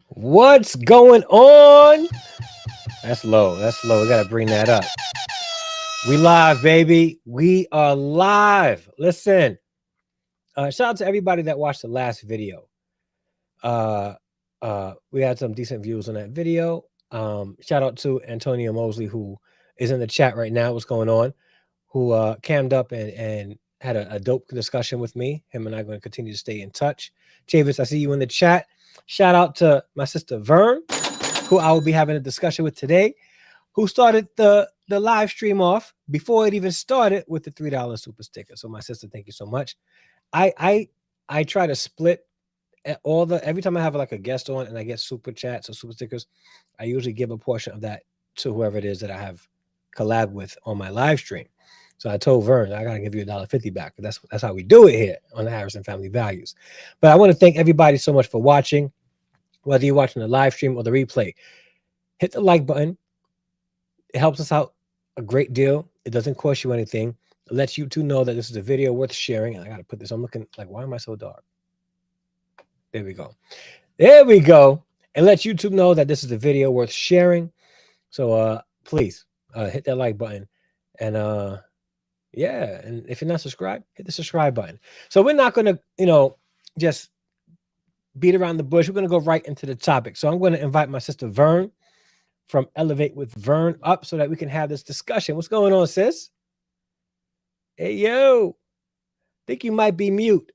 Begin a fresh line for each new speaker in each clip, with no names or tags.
What's going on? That's low. That's low. We got to bring that up. We live, baby. We are live. Listen, shout out to everybody that watched the last video. Uh, we had some decent views on that video. Shout out to Antonio Mosley, who is in the chat right now. What's going on? Who cammed up and had a dope discussion with me. Him and I are going to continue to stay in touch. Chavis, I see you in the chat. Shout out to my sister Verne, who I will be having a discussion with today, who started the live stream off before it even started with the $3 super sticker. So my sister, thank you so much. I try to split every time I have like a guest on and I get super chats or super stickers, I usually give a portion of that to whoever it is that I have collab with on my live stream. So I told Vern, I gotta give you $1.50 back. That's how we do it here on the Harrison Family Values. But I want to thank everybody so much for watching, whether you're watching the live stream or the replay. Hit the like button. It helps us out a great deal. It doesn't cost you anything. It lets you two know that this is a video worth sharing. And I gotta put this. I'm looking like, why am I so dark? There we go. There we go. And let YouTube know that this is a video worth sharing. So please hit that like button. And yeah, and if you're not subscribed, hit the subscribe button. So we're not gonna, just beat around the bush. We're gonna go right into the topic. So I'm gonna invite my sister Verne from Elevate with Verne up so that we can have this discussion. What's going on, sis? Hey yo. Think you might be mute.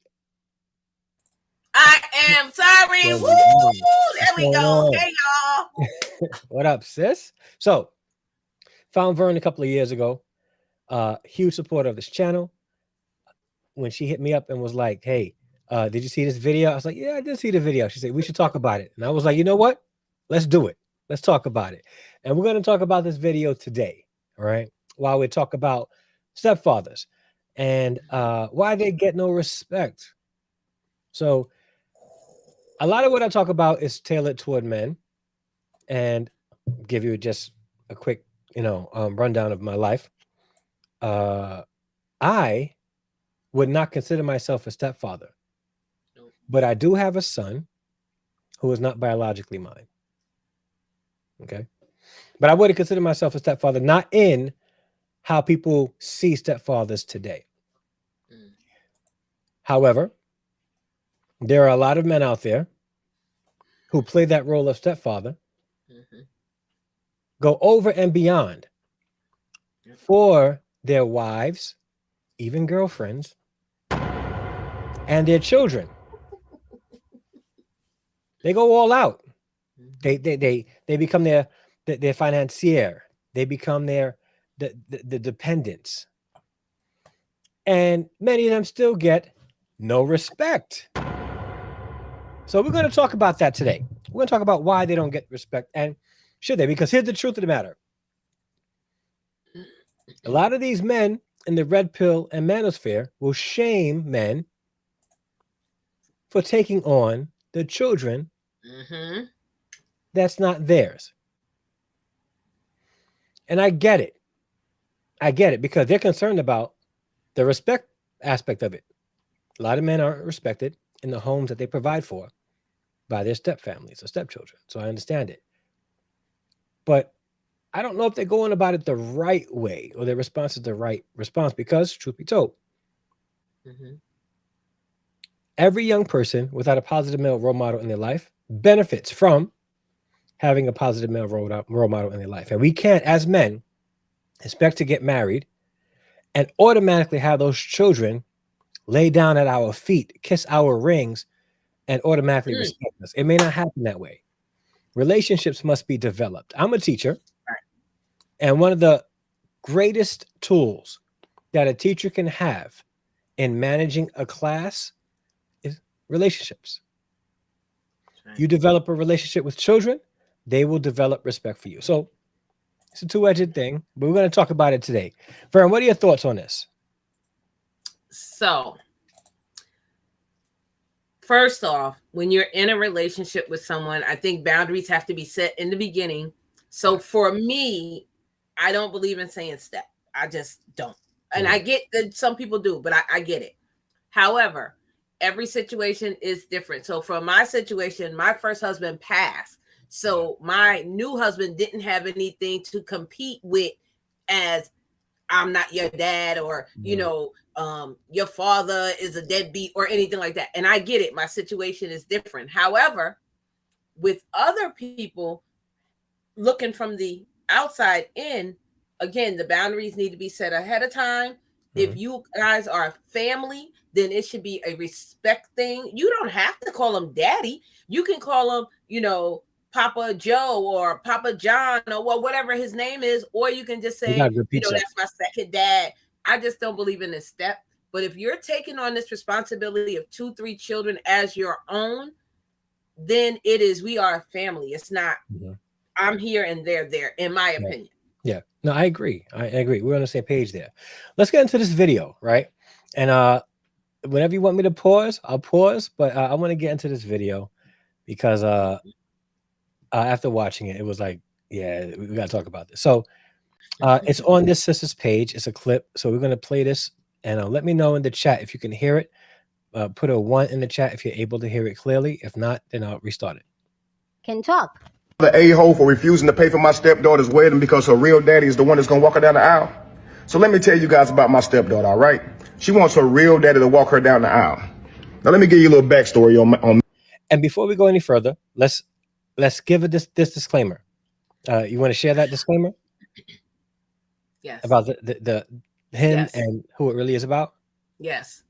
I am sorry.
There
Woo! There we go.
on?
Hey, y'all.
What up, sis? So found Verne a couple of years ago. Huge supporter of this channel. When she hit me up and was like, hey, did you see this video? I was like, yeah, I did see the video. She said, we should talk about it. And I was like, you know what? Let's do it. Let's talk about it. And we're going to talk about this video today. All right. While we talk about stepfathers and why they get no respect. So a lot of what I talk about is tailored toward men, and give you just a quick, rundown of my life. I would not consider myself a stepfather, but I do have a son who is not biologically mine. Okay. But I wouldn't consider myself a stepfather, not in how people see stepfathers today. However, there are a lot of men out there who play that role of stepfather, go over and beyond for their wives, even girlfriends, and their children. They go all out. They become their financier. They become the dependents. And many of them still get no respect. So we're going to talk about that today. We're going to talk about why they don't get respect, and should they? Because here's the truth of the matter. A lot of these men in the red pill and manosphere will shame men for taking on the children that's not theirs. And I get it. I get it because they're concerned about the respect aspect of it. A lot of men aren't respected in the homes that they provide for by their stepfamilies or stepchildren. So I understand it. But I don't know if they're going about it the right way or their response is the right response because, truth be told, every young person without a positive male role model in their life benefits from having a positive male role model in their life. And we can't, as men, expect to get married and automatically have those children lay down at our feet, kiss our rings, and automatically respect us. It may not happen that way. Relationships must be developed. I'm a teacher, and one of the greatest tools that a teacher can have in managing a class is relationships. You develop a relationship with children, they will develop respect for you. So it's a two-edged thing, but we're going to talk about it today. Verne, what are your thoughts on this?
So, first off, when you're in a relationship with someone, I think boundaries have to be set in the beginning. So for me, I don't believe in saying step. I just don't. And I get that some people do, but I get it. However, every situation is different. So for my situation, my first husband passed. So my new husband didn't have anything to compete with as I'm not your dad, or, you know, your father is a deadbeat or anything like that. And I get it. My situation is different. However, with other people looking from the outside in, again, the boundaries need to be set ahead of time. If you guys are family, then it should be a respect thing. You don't have to call him daddy. You can call him, you know, Papa Joe or Papa John or whatever his name is, or you can just say, you know, that's my second dad. I just don't believe in this step. But if you're taking on this responsibility of 2-3 children as your own, then it is, we are a family. It's not, I'm here and they're there, in my opinion.
Yeah, no, I agree. I agree. We're on the same page there. Let's get into this video, right? And whenever you want me to pause, I'll pause. But I want to get into this video because after watching it, it was like, yeah, we got to talk about this. So it's on this sister's page. It's a clip. So we're going to play this, and let me know in the chat if you can hear it. Put a 1 in the chat if you're able to hear it clearly. If not, then I'll restart it.
Can talk.
The a-hole for refusing to pay for my stepdaughter's wedding because her real daddy is the one that's going to walk her down the aisle. So let me tell you guys about my stepdaughter, all right? She wants her real daddy to walk her down the aisle. Now let me give you a little backstory on.
And before we go any further, let's give it this disclaimer. You want to share that disclaimer?
Yes.
About the him and who it really is about?
Yes.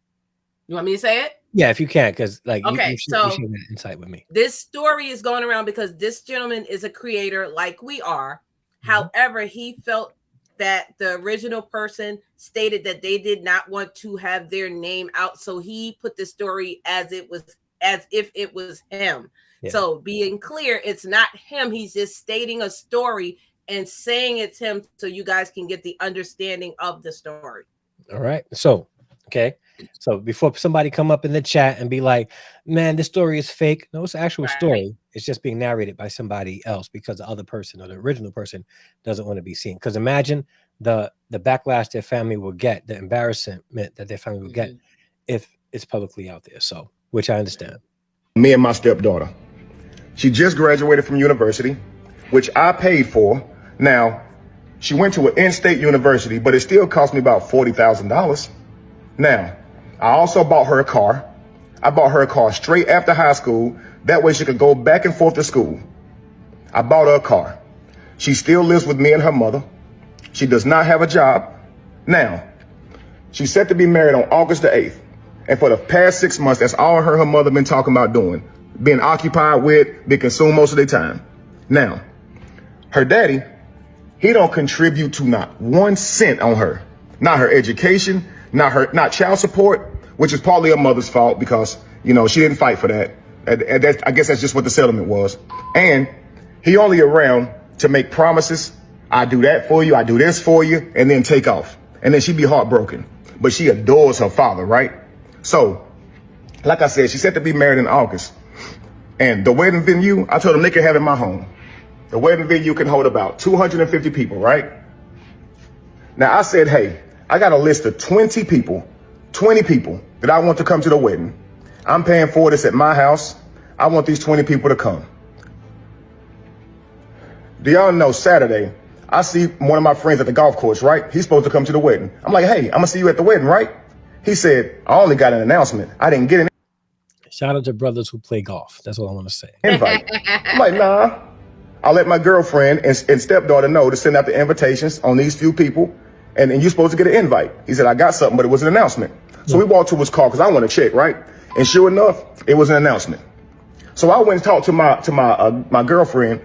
You want me to say it?
Yeah, if you can, because like
okay,
you share that insight with me.
This story is going around because this gentleman is a creator like we are. However, he felt that the original person stated that they did not want to have their name out. So he put the story as if it was him. Yeah. So being clear, it's not him. He's just stating a story and saying it's him so you guys can get the understanding of the story.
All right. So, okay. So before somebody come up in the chat and be like, man, this story is fake. No, it's an actual story. It's just being narrated by somebody else because the other person or the original person doesn't want to be seen. Because imagine the backlash their family will get, the embarrassment that their family will get if it's publicly out there. So, which I understand.
Me and my stepdaughter. She just graduated from university, which I paid for. Now, she went to an in-state university, but it still cost me about $40,000. Now, I also bought her a car. I bought her a car straight after high school. That way she could go back and forth to school. I bought her a car. She still lives with me and her mother. She does not have a job. Now, she's set to be married on August the 8th. And for the past 6 months, that's all her mother been talking about doing. Being occupied with, being consumed most of their time. Now, her daddy, he don't contribute to not 1 cent on her. Not her education, not child support, which is partly her mother's fault because, you know, she didn't fight for that. And I guess that's just what the settlement was. And he only around to make promises. I do that for you. I do this for you, and then take off. And then she'd be heartbroken. But she adores her father, right? So, like I said, she's set to be married in August. And the wedding venue, I told them they could have it in my home. The wedding venue can hold about 250 people, right? Now I said, hey, I got a list of 20 people that I want to come to the wedding. I'm paying for this at my house. I want these 20 people to come. Do y'all know Saturday, I see one of my friends at the golf course, right? He's supposed to come to the wedding. I'm like, hey, I'm gonna see you at the wedding, right? He said, I only got an announcement. I didn't get an
Shout out to brothers who play golf. That's what I want to say.
invite. I'm like, nah. I'll let my girlfriend and stepdaughter know to send out the invitations on these few people. And you're supposed to get an invite. He said, I got something, but it was an announcement. So we walked to his car because I want to check, right? And sure enough, it was an announcement. So I went and talked to my girlfriend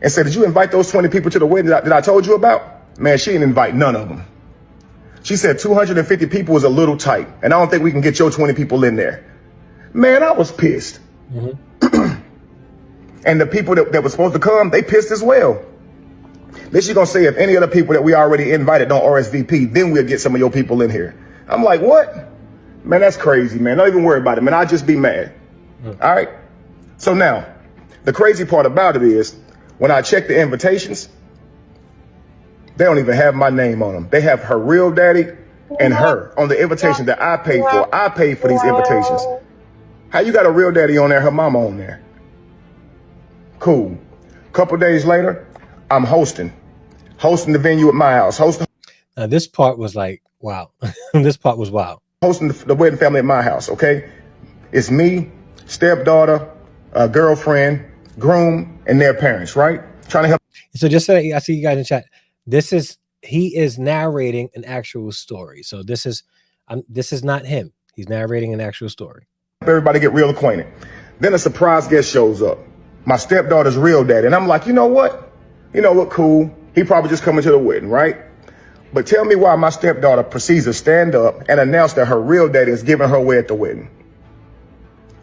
and said, did you invite those 20 people to the wedding that I told you about? Man, she didn't invite none of them. She said 250 people was a little tight, and I don't think we can get your 20 people in there. Man, I was pissed. And the people that were supposed to come, they pissed as well. Then she's gonna say if any of the people that we already invited don't RSVP, then we'll get some of your people in here. I'm like, what? Man, that's crazy, man. Don't even worry about it, man. I'll just be mad. All right? So now, the crazy part about it is, when I check the invitations, they don't even have my name on them. They have her real daddy and her on the invitation that I paid for. I paid for these invitations. How you got a real daddy on there, her mama on there? Cool. Couple days later, I'm hosting the venue at my house.
Now this part was like, wow. This part was wow.
Hosting the wedding family at my house, okay? It's me, stepdaughter, girlfriend, groom, and their parents, right? Trying to help.
So just so I see you guys in chat, he is narrating an actual story. So this is not him. He's narrating an actual story.
Everybody get real acquainted. Then a surprise guest shows up. My stepdaughter's real daddy. And I'm like, you know what? Cool. He probably just coming to the wedding, right? But tell me why my stepdaughter proceeds to stand up and announce that her real daddy is giving her away at the wedding.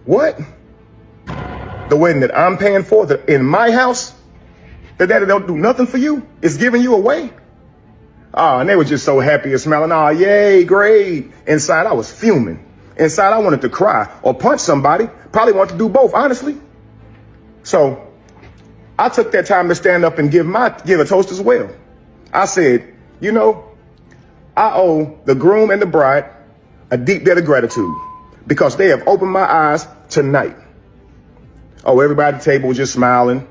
What? The wedding that I'm paying for in my house? The daddy don't do nothing for you? Is giving you away? And they were just so happy and smiling. Yay, great. Inside, I was fuming. Inside, I wanted to cry or punch somebody. Probably wanted to do both, honestly. So I took that time to stand up and give a toast as well. I said, I owe the groom and the bride a deep debt of gratitude because they have opened my eyes tonight. Everybody at the table was just smiling.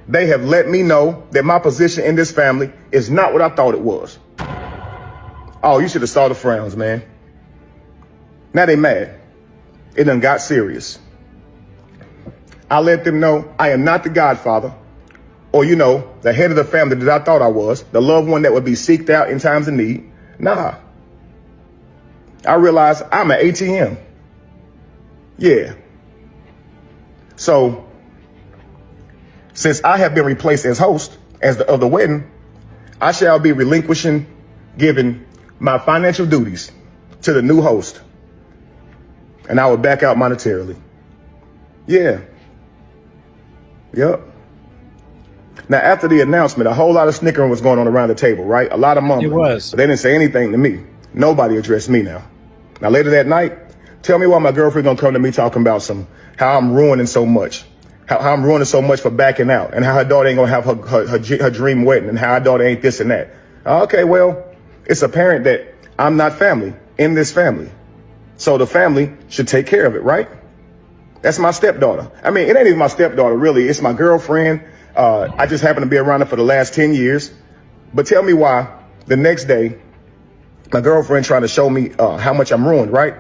They have let me know that my position in this family is not what I thought it was. You should have saw the frowns, man. Now they mad. It done got serious. I let them know I am not the godfather or, the head of the family that I thought I was, the loved one that would be seeked out in times of need. Nah. I realized I'm an ATM. Yeah. So since I have been replaced as host of the wedding, I shall be giving my financial duties to the new host. And I will back out monetarily. Yeah. Yep. Now, after the announcement, a whole lot of snickering was going on around the table, right? A lot of mumbling.
It was.
But they didn't say anything to me. Nobody addressed me now. Now, later that night, tell me why my girlfriend gonna come to me talking about how I'm ruining so much. How I'm ruining so much for backing out. And how her daughter ain't gonna have her dream wedding. And how her daughter ain't this and that. Okay, well, it's apparent that I'm not family in this family. So the family should take care of it, right? That's my stepdaughter. I mean, it ain't even my stepdaughter, really. It's my girlfriend. I just happen to be around her for the last 10 years. But tell me why the next day, my girlfriend trying to show me how much I'm ruined, right?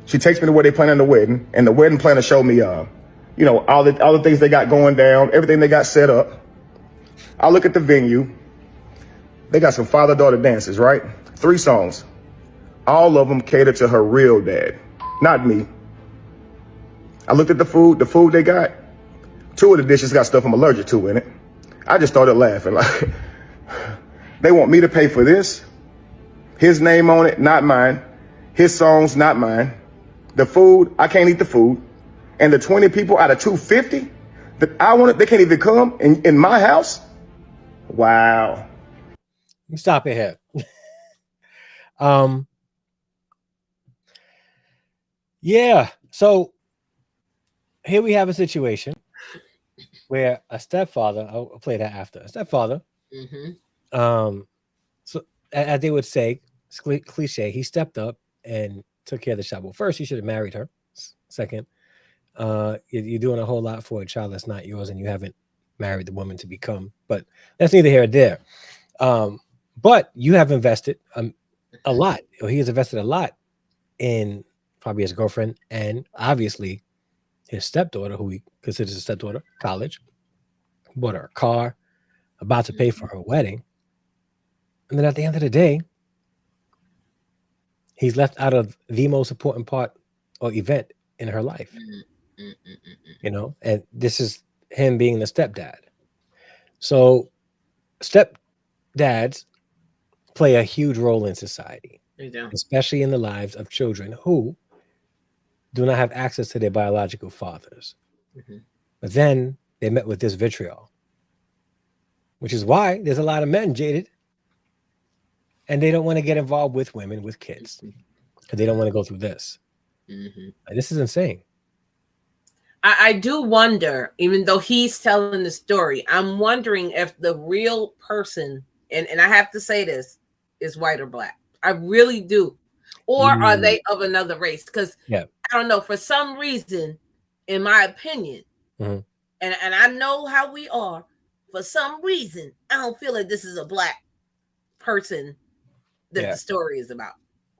She takes me to where they planning the wedding, and the wedding planner showed me, all the things they got going down, everything they got set up. I look at the venue. They got some father-daughter dances, right? 3 songs. All of them cater to her real dad, not me. I looked at the food they got. 2 of the dishes got stuff I'm allergic to in it. I just started laughing. Like, they want me to pay for this. His name on it, not mine. His songs, not mine. The food, I can't eat the food. And the 20 people out of 250 that I wanted, they can't even come in my house. Wow.
Stop it here. Yeah. So here we have a situation where a stepfather, I'll play that after, a stepfather, so as they would say, it's cliche, he stepped up and took care of the child. Well, first, you should have married her. Second, you're doing a whole lot for a child that's not yours and you haven't married the woman to become, but that's neither here or there. But you have invested a lot, or he has invested a lot in probably his girlfriend and obviously his stepdaughter, who he considers a stepdaughter, college, bought her a car, about to pay for her wedding. And then at the end of the day, he's left out of the most important part or event in her life. And this is him being the stepdad. So stepdads play a huge role in society, especially in the lives of children who do not have access to their biological fathers. But then they met with this vitriol, which is why there's a lot of men jaded and they don't want to get involved with women with kids because they don't want to go through this. This is insane.
I do wonder, even though he's telling the story, I'm wondering if the real person, and I have to say this, is white or black. I really do. or are they of another race? Because
yeah,
I don't know, for some reason, in my opinion, and I know how we are, for some reason, I don't feel like this is a black person that the story is about.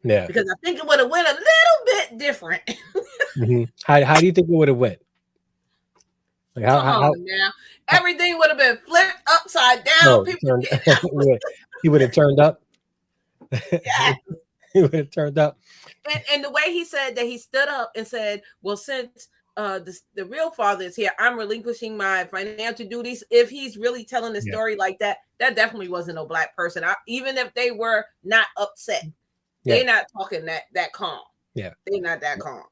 Yeah.
Because I think it would have went a little bit different.
How do you think it would have went? Like
Come on now. Everything would have been flipped upside down.
No,
People
he would have turned up.
Yeah.
He would have turned up.
And the way he said that, he stood up and said, well, since the real father is here, I'm relinquishing my financial duties. If he's really telling the story like that, that definitely wasn't a black person. Even if they were not upset, they're not talking that calm.
Yeah,
they're not that calm.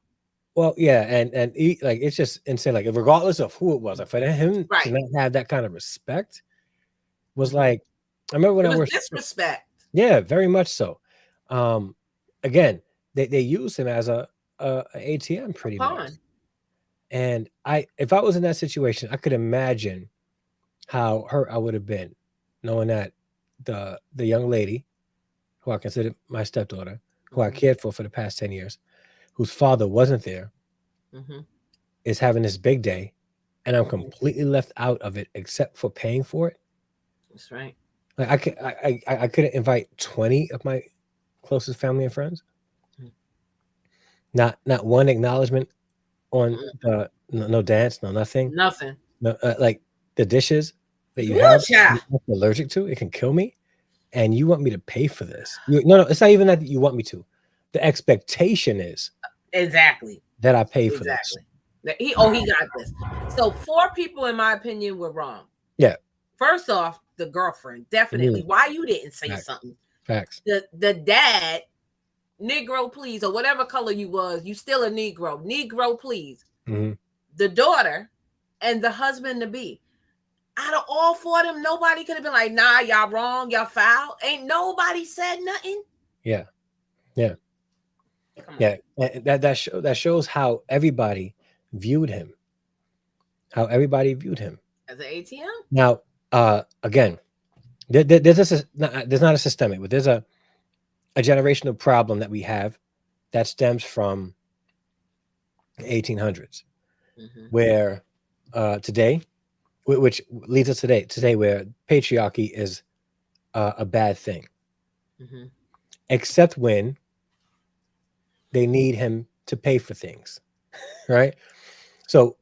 Well, yeah, and he, like, it's just insane. Like, regardless of who it was, like, for him to not have that kind of respect was like, I remember when I was
disrespect.
Yeah, very much so. Again, they use him as a ATM pretty much. And if I was in that situation, I could imagine how hurt I would have been, knowing that the young lady who I considered my stepdaughter, who I cared for the past 10 years, whose father wasn't there, is having this big day, and I'm completely left out of it except for paying for it.
That's right.
Like, I couldn't invite 20 of my closest family and friends. Not one acknowledgement on the no dance, no nothing. No, like the dishes that you have, I'm allergic to. It can kill me, and you want me to pay for this? No, it's not even that you want me to. The expectation is
exactly
that I pay for this.
He got this. So 4 people, in my opinion, were wrong.
Yeah.
First off, the girlfriend, definitely. Why you didn't say something?
Facts.
The dad, Negro, please, or whatever color you was, you still a Negro. Negro, please. The daughter and the husband to be. Out of all 4 of them, nobody could have been like, nah, y'all wrong, y'all foul. Ain't nobody said nothing.
Yeah. That shows how everybody viewed him. As an
ATM.
Now, again, there's not a systemic, but there's a generational problem that we have that stems from the 1800s, where today, which leads us today where patriarchy is a bad thing, except when they need him to pay for things, right? So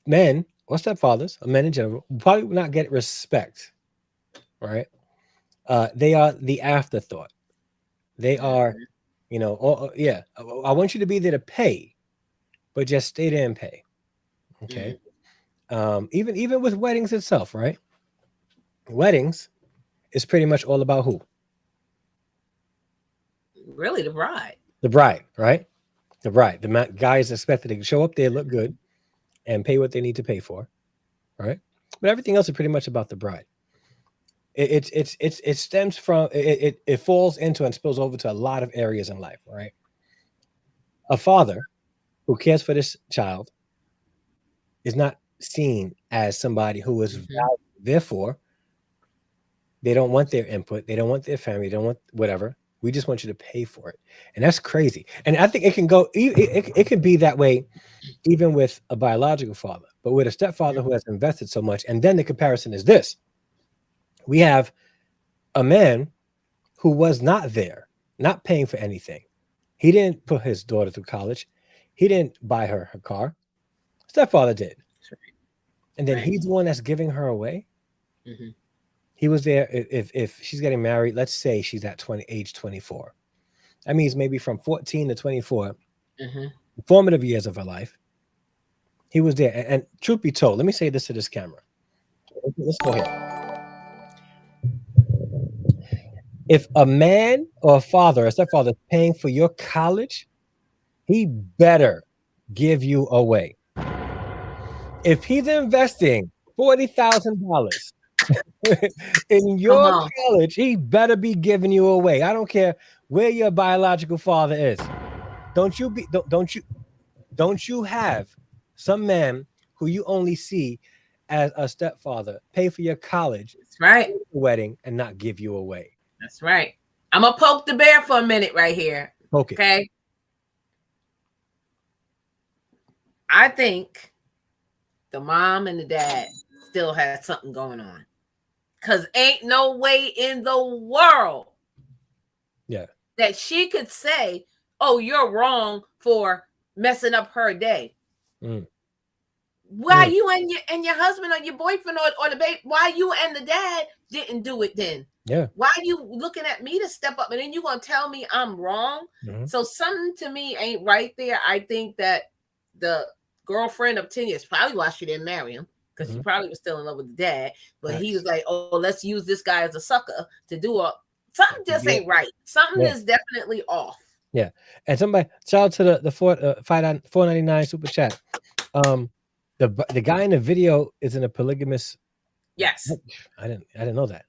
men or stepfathers, or men in general, probably will not get respect, right? They are the afterthought. They are, I want you to be there to pay, but just stay there and pay. Okay. Even with weddings itself, right? Weddings is pretty much all about who?
Really, the bride.
The bride, right? The bride. The guy is expected to show up there, look good, and pay what they need to pay for, right? But everything else is pretty much about the bride. It stems from it falls into and spills over to a lot of areas in life, right? A father who cares for this child is not seen as somebody who is valued. Therefore, they don't want their input, they don't want their family, they don't want whatever. We just want you to pay for it, and that's crazy. And I think it can go. It can be that way, even with a biological father, but with a stepfather who has invested so much. And then the comparison is this: we have a man who was not there, not paying for anything. He didn't put his daughter through college. He didn't buy her car. Stepfather did. And then he's the one that's giving her away. He was there. If she's getting married, let's say she's at age 24. That means maybe from 14 to 24, formative years of her life. He was there. And truth be told, let me say this to this camera. Let's go ahead. If a man or a father or stepfather is paying for your college, he better give you away. If he's investing $40,000 in your college, he better be giving you away. I don't care where your biological father is. Don't you have some man who you only see as a stepfather pay for your college,
that's right,
wedding, and not give you away?
That's right. I'm gonna poke the bear for a minute right here.
Poke it.
Okay. I think the mom and the dad still had something going on. Cause ain't no way in the world that she could say, "Oh, you're wrong for messing up her day." Why you and your husband or your boyfriend or the baby? Why you and the dad didn't do it then?
Yeah.
Why are you looking at me to step up and then you gonna tell me I'm wrong? So something to me ain't right there. I think that the girlfriend of 10 years probably why she didn't marry him, because she probably was still in love with the dad. But he was like, "Oh, let's use this guy as a sucker to do something just ain't right. Something is definitely off."
Yeah. And somebody shout out to the 499 super chat. The guy in the video is in a polygamous.
Yes.
I didn't know that.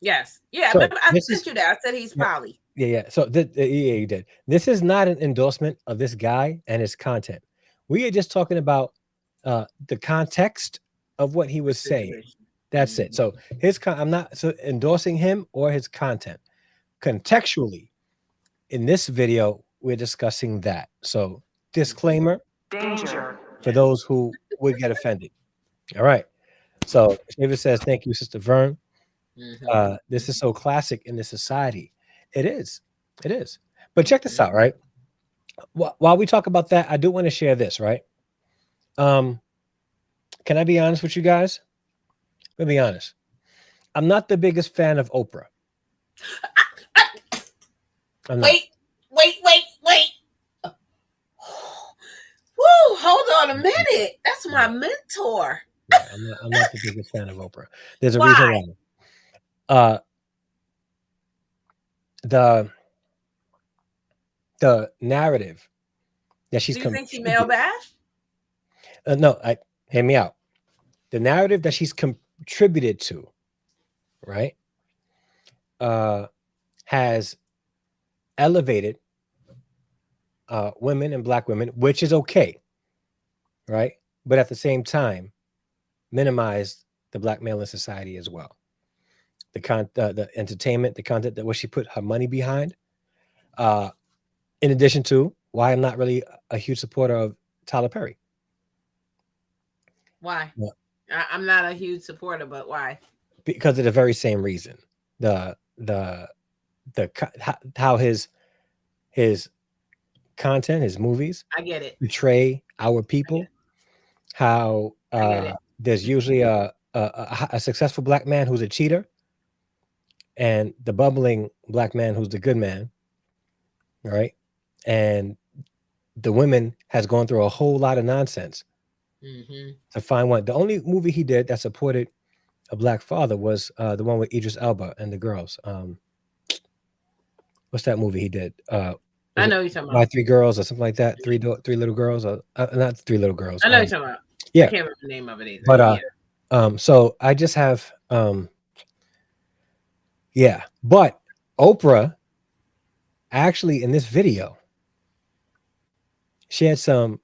Yes. Yeah.
So
I sent you that. I said he's poly.
Yeah. So yeah, you did. This is not an endorsement of this guy and his content. We are just talking about the context of what he was saying. That's it. So I'm not endorsing him or his content. Contextually, in this video, we're discussing that. So disclaimer,
Danger,
for those who would get offended. All right. So David says, "Thank you, Sister Verne. This is so classic in this society." It is. But check this out, right? While we talk about that, I do want to share this, right? Can I be honest with you guys? Let me be honest. I'm not the biggest fan of Oprah.
Wait. Woo, hold on a minute. That's my mentor.
Yeah, I'm not the biggest fan of Oprah. There's a reason why. The narrative that she's.
Do you think she male bashed?
No, hear me out. The narrative that she's contributed to, right, has elevated women and Black women, which is okay, right? But at the same time, minimized the Black male in society as well. The entertainment, the content that what she put her money behind. In addition to why I'm not really a huge supporter of Tyler Perry.
Why? Yeah. I'm not a huge supporter, but why?
Because of the very same reason. How his content, his movies,
I get it,
betray our people. How there's usually a successful Black man who's a cheater, and the bubbling Black man who's the good man, right? And the women has gone through a whole lot of nonsense to find one. The only movie he did that supported a Black father was the one with Idris Elba and the girls. What's that movie he did?
I know you're talking about.
My Three Girls or something like that. Three little girls, or not Three Little Girls.
I know you're talking about.
Yeah,
I can't remember the name of it either.
But so I just have but Oprah actually in this video, she had some.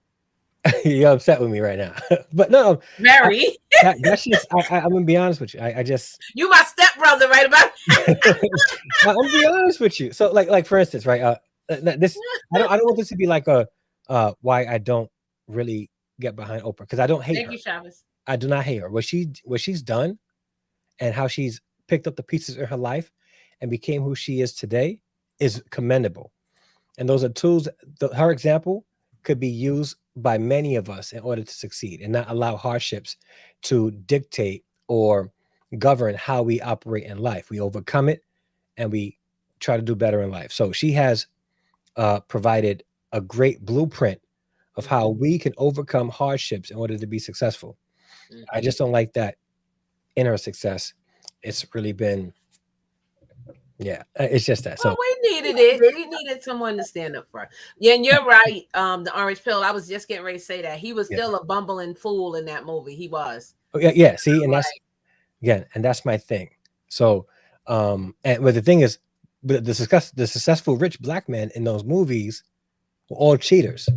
You're upset with me right now, but no,
Mary.
That's just. I'm gonna be honest with you. I just.
You my stepbrother, right about?
I'm gonna be honest with you. So, like for instance, right? This I don't want this to be like a why I don't really get behind Oprah, because I don't hate her.
Thank you, Chavez.
I do not hate her. What she's done, and how she's picked up the pieces in her life, and became who she is today, is commendable. And those are tools. Her example could be used by many of us in order to succeed, and not allow hardships to dictate or govern how we operate in life. We overcome it, and we try to do better in life. So she has provided a great blueprint of how we can overcome hardships in order to be successful. I just don't like that in her success. It's really been, it's just that. So
we needed it. We needed someone to stand up for her. Yeah, and you're right. The Orange Pill. I was just getting ready to say that he was still a bumbling fool in that movie. He was.
Yeah. See, and that's my thing. So, but the thing is, the successful rich Black men in those movies were all cheaters.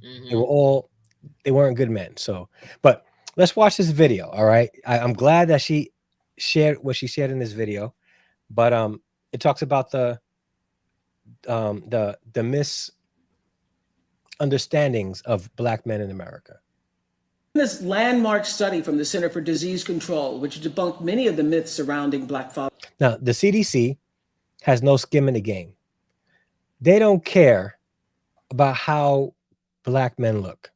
They weren't good men. So, but let's watch this video. All right. I'm glad that she shared what she shared in this video, but it talks about the the misunderstandings of Black men in America.
This landmark study from the Center for Disease Control, which debunked many of the myths surrounding Black fathers.
Now, the CDC has no skin in the game. They don't care about how Black men look.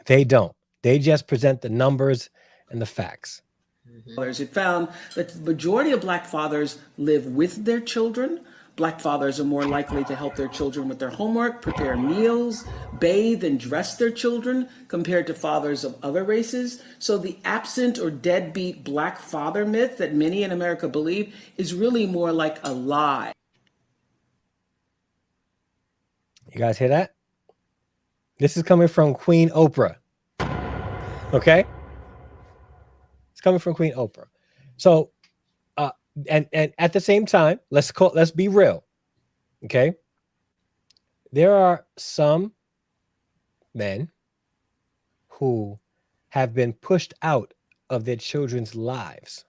They don't. They just present the numbers and the facts.
It found that the majority of Black fathers live with their children. Black fathers are more likely to help their children with their homework, prepare meals, bathe and dress their children compared to fathers of other races. So the absent or deadbeat Black father myth that many in America believe is really more like a lie.
You guys hear that? This is coming from Queen Oprah. Okay? It's coming from Queen Oprah. So, and at the same time, let's be real. Okay? There are some men who have been pushed out of their children's lives.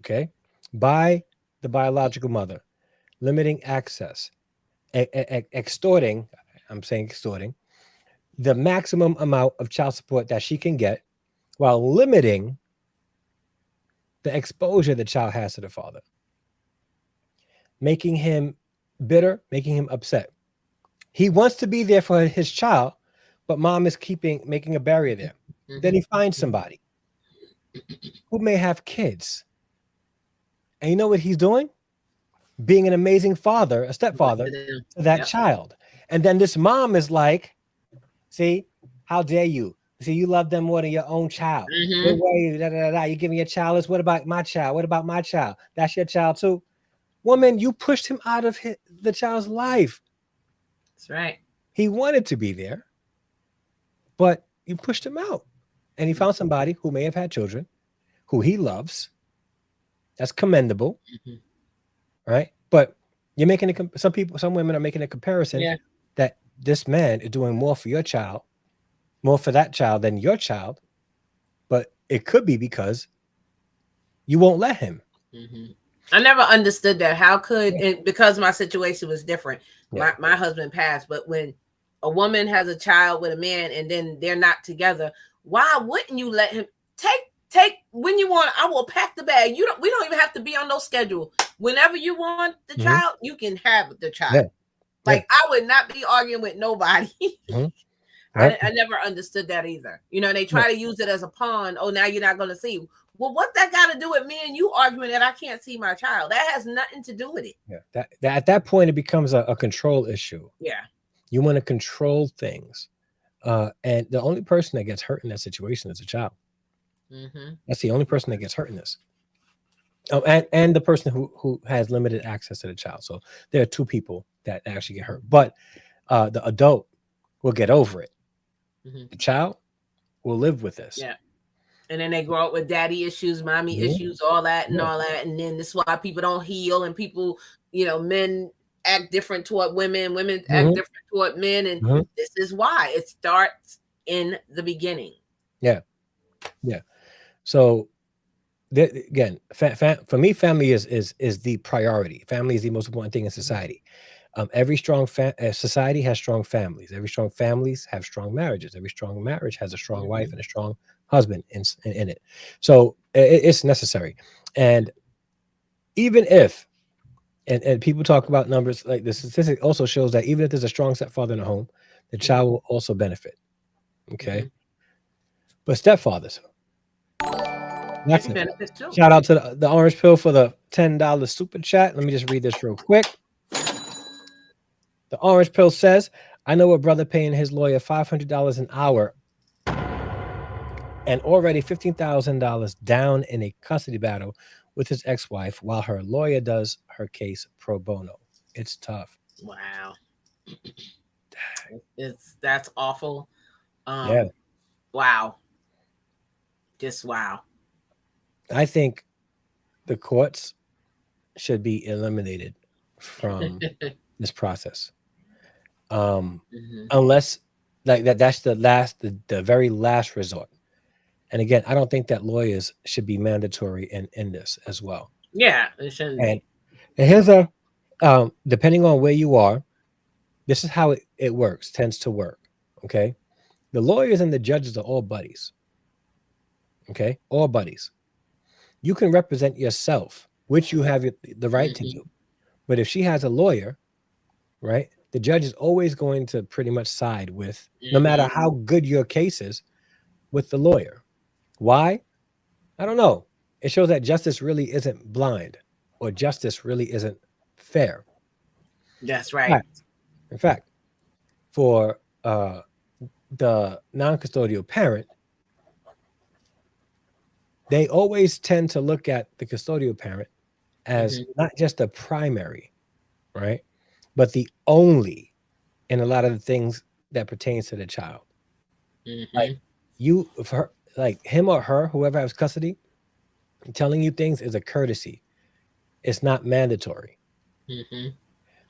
Okay? By the biological mother, limiting access, extorting, I'm saying extorting, the maximum amount of child support that she can get while limiting the exposure the child has to the father, making him bitter, making him upset. He wants to be there for his child, but mom is making a barrier there. Then he finds somebody who may have kids. And you know what he's doing? Being an amazing father, a stepfather to that child. And then this mom is like, see, how dare you? See, you love them more than your own child. Where were you? You giving your child this? What about my child? What about my child? That's your child too. Woman, you pushed him out of the child's life.
That's right.
He wanted to be there, but you pushed him out. And he found somebody who may have had children, who he loves. That's commendable. Right? But you're making some women are making a comparison that this man is doing more for your child, more for that child than your child. But it could be because you won't let him.
I never understood that. How could, and because my situation was different. My husband passed, but when a woman has a child with a man and then they're not together, why wouldn't you let him take when you want? I will pack the bag. We don't even have to be on no schedule. Whenever you want the child, you can have the child. Like I would not be arguing with nobody. I never understood that either. You know, they try to use it as a pawn. Oh, now you're not going to see. Well, what that got to do with me and you arguing that I can't see my child? That has nothing to do with it.
That at that point, it becomes a control issue.
Yeah.
You want to control things. And the only person that gets hurt in that situation is a child. That's the only person that gets hurt in this. Oh, and the person who has limited access to the child. So there are two people that actually get hurt. But the adult will get over it. The child will live with this.
Yeah. And then they grow up with daddy issues, mommy issues, all that and all that. And then this is why people don't heal, and people, men act different toward women, women act different toward men. And this is why it starts in the beginning. Yeah.
So again, for me, family is the priority. Family is the most important thing in society. Every strong society has strong families. Every strong families have strong marriages. Every strong marriage has a strong wife and a strong husband in it. So it's necessary. And even if, and people talk about numbers, like the statistic also shows that even if there's a strong stepfather in the home, the child will also benefit. Okay. But stepfathers, that's it. Shout out to the Orange Pill for the $10 super chat. Let me just read this real quick. The Orange Pill says, I know a brother paying his lawyer $500 an hour and already $15,000 down in a custody battle with his ex-wife while her lawyer does her case pro bono. It's tough.
Wow. That's awful. Wow. Just wow.
I think the courts should be eliminated from this process. Unless that's the very last resort. And again, I don't think that lawyers should be mandatory in this as well.
Yeah, it shouldn't.
And here's a depending on where you are, this is how it works, tends to work. Okay. The lawyers and the judges are all buddies. Okay. All buddies. You can represent yourself, which you have the right to do. But if she has a lawyer, right, the judge is always going to pretty much side with, no matter how good your case is, with the lawyer. Why? I don't know. It shows that justice really isn't blind, or justice really isn't fair.
That's right.
In fact, for the non-custodial parent, they always tend to look at the custodial parent as not just the primary, right, but the only in a lot of the things that pertains to the child. Like you, for her, like him or her, whoever has custody, telling you things is a courtesy. It's not mandatory.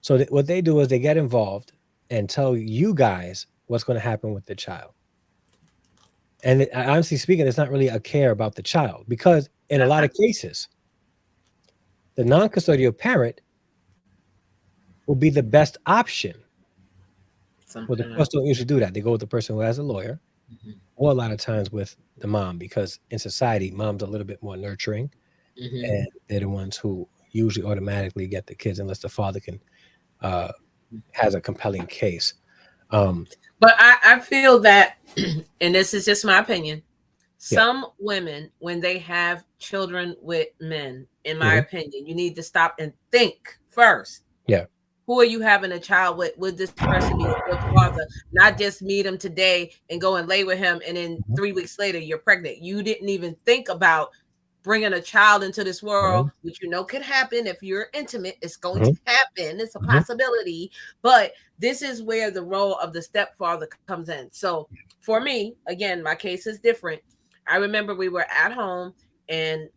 So what they do is they get involved and tell you guys what's going to happen with the child. And honestly speaking, it's not really a care about the child, because in a lot of cases, the non-custodial parent will be the best option. Well, the courts don't usually do that. They go with the person who has a lawyer, or a lot of times with the mom, because in society, mom's a little bit more nurturing, and they're the ones who usually automatically get the kids unless the father can has a compelling case.
But I feel that, and this is just my opinion, some women, when they have children with men, in my opinion, you need to stop and think first.
Yeah.
Who are you having a child with? Would this person be a good father? Not just meet him today and go and lay with him, and then 3 weeks later you're pregnant. You didn't even think about bringing a child into this world, which you know could happen if you're intimate. It's going to happen. It's a possibility. But this is where the role of the stepfather comes in. So for me, again, my case is different. I remember we were at home, and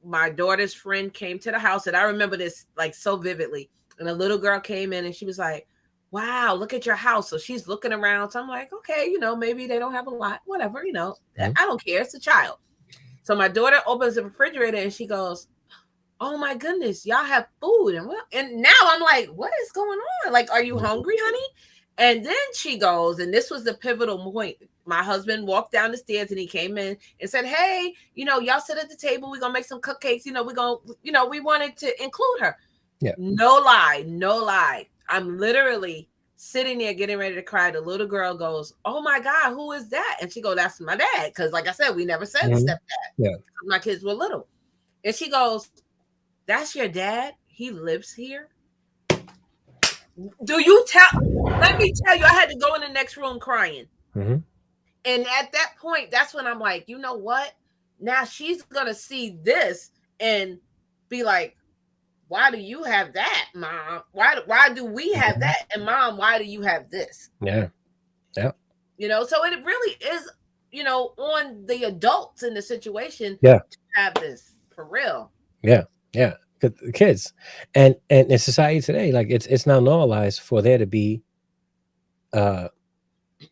my daughter's friend came to the house, and I remember this like so vividly. And a little girl came in, and she was like, wow, look at your house. So she's looking around. So I'm like, okay, you know, maybe they don't have a lot, whatever, you know, I don't care. It's a child. So my daughter opens the refrigerator, and she goes, oh my goodness, y'all have food. And now I'm like, what is going on? Like, are you hungry, honey? And then she goes, and this was the pivotal point. My husband walked down the stairs, and he came in and said, hey, you know, y'all sit at the table. We're going to make some cupcakes. You know, we wanted to include her. Yeah. No lie. I'm literally sitting there getting ready to cry. The little girl goes, oh my God, who is that? And she goes, that's my dad. Because like I said, we never said stepdad. Yeah. My kids were little. And she goes, that's your dad? He lives here? Let me tell you, I had to go in the next room crying. And at that point, that's when I'm like, you know what? Now she's going to see this and be like, why do you have that, Mom? Why do we have that? And Mom, why do you have this?
Yeah.
You know, so it really is, you know, on the adults in the situation
to
have this for real.
Yeah. Kids. And in society today, like it's now normalized for there to be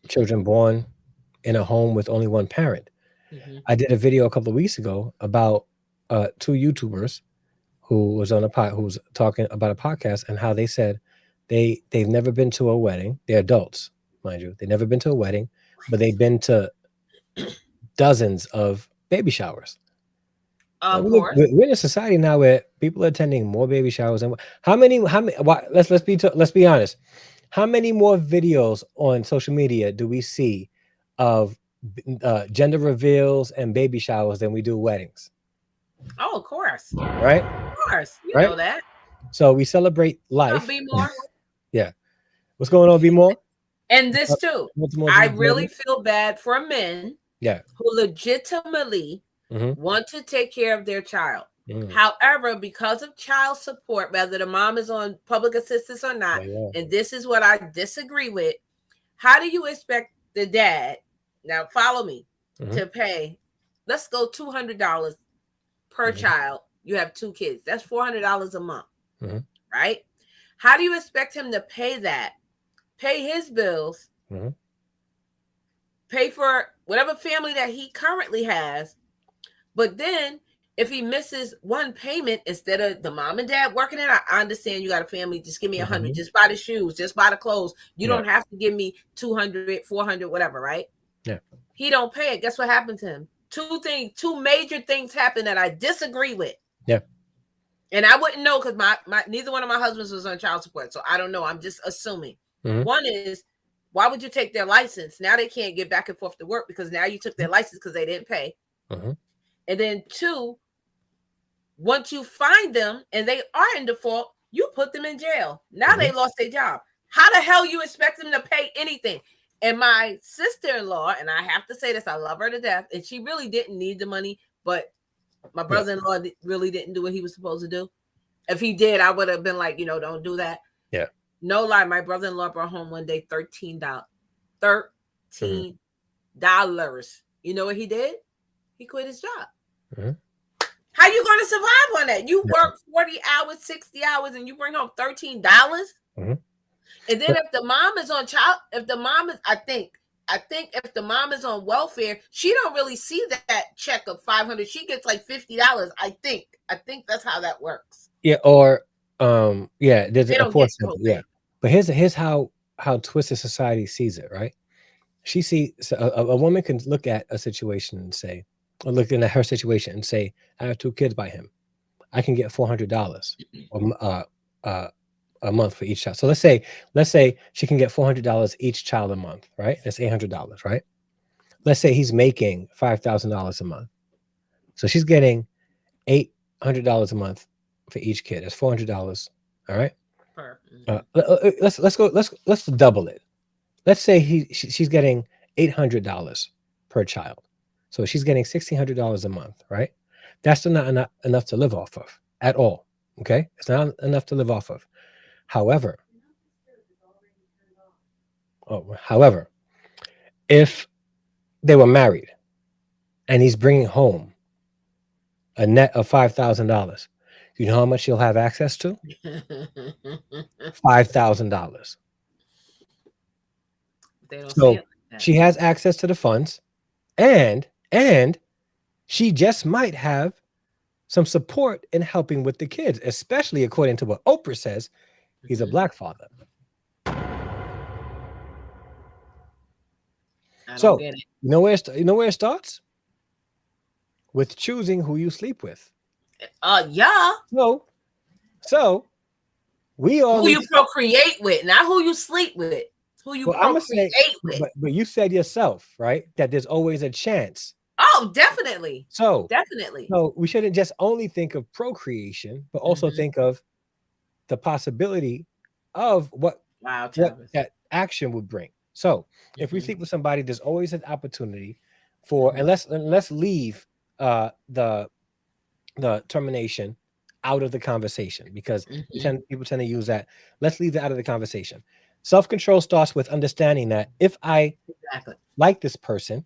children born in a home with only one parent. I did a video a couple of weeks ago about 2 YouTubers who was on who's talking about a podcast, and how they said they've never been to a wedding. They're adults, mind you. They've never been to a wedding, but they've been to dozens of baby showers. We're in a society now where people are attending more baby showers. And how many? Let's be honest. How many more videos on social media do we see of gender reveals and baby showers than we do weddings?
Oh, of course.
Right?
Of course. You know that.
So we celebrate life.
Be more.
Yeah. What's going on, Be More?
And this too. I really feel bad for men who legitimately want to take care of their child. However, because of child support, whether the mom is on public assistance or not, and this is what I disagree with, how do you expect the dad, now follow me, to pay, let's go $200 per child? You have 2 kids. That's $400 a month, right? How do you expect him to pay that? Pay his bills, pay for whatever family that he currently has, but then if he misses one payment, instead of the mom and dad working it, I understand you got a family. Just give me 100. Just buy the shoes. Just buy the clothes. You don't have to give me 200, 400, whatever, right?
Yeah.
He don't pay it. Guess what happened to him? Two major things happened that I disagree with.
Yeah.
And I wouldn't know because my neither one of my husbands was on child support. So I don't know. I'm just assuming. One is, why would you take their license? Now they can't get back and forth to work because now you took their license because they didn't pay. And then two, once you find them and they are in default, you put them in jail. Now they lost their job. How the hell you expect them to pay anything? And my sister-in-law, and I have to say this, I love her to death, and she really didn't need the money, but my brother-in-law really didn't do what he was supposed to do. If he did, I would have been like, don't do that.
Yeah.
No lie, my brother-in-law brought home one day $13. $13. You know what he did? He quit his job. How you going to survive on that? You work 40 hours, 60 hours, and you bring home $13? And then if the mom is on I think if the mom is on welfare, she don't really see that check of $500. She gets like $50. I think that's how that works.
Yeah. Or there's a portion.
Yeah.
But here's how twisted society sees it, right? She sees a woman can look at a situation and say, or look at her situation and say, I have 2 kids by him. I can get $400 a month for each child. So let's say she can get $400 each child a month, right? That's $800, right? Let's say he's making $5,000 a month. So she's getting $800 a month for each kid. That's $400. All right. Let's double it. Let's say she's getting $800 per child. So she's getting $1,600 a month, right? That's not enough to live off of at all. Okay. It's not enough to live off of. However, if they were married and he's bringing home a net of $5,000, you know how much she'll have access to? $5,000. So she has access to the funds, and she just might have some support in helping with the kids, especially according to what Oprah says. He's a Black father. So you know where it starts? With choosing who you sleep with.
Yeah.
So we all
who you procreate with, not who you sleep with. Who you procreate with.
But you said yourself, right, that there's always a chance.
Oh, definitely.
So we shouldn't just only think of procreation, but also think of the possibility of what that action would bring. So if we sleep with somebody, there's always an opportunity for, and let's leave the termination out of the conversation, because people tend to use that. Let's leave that out of the conversation. Self-control starts with understanding that if I like this person,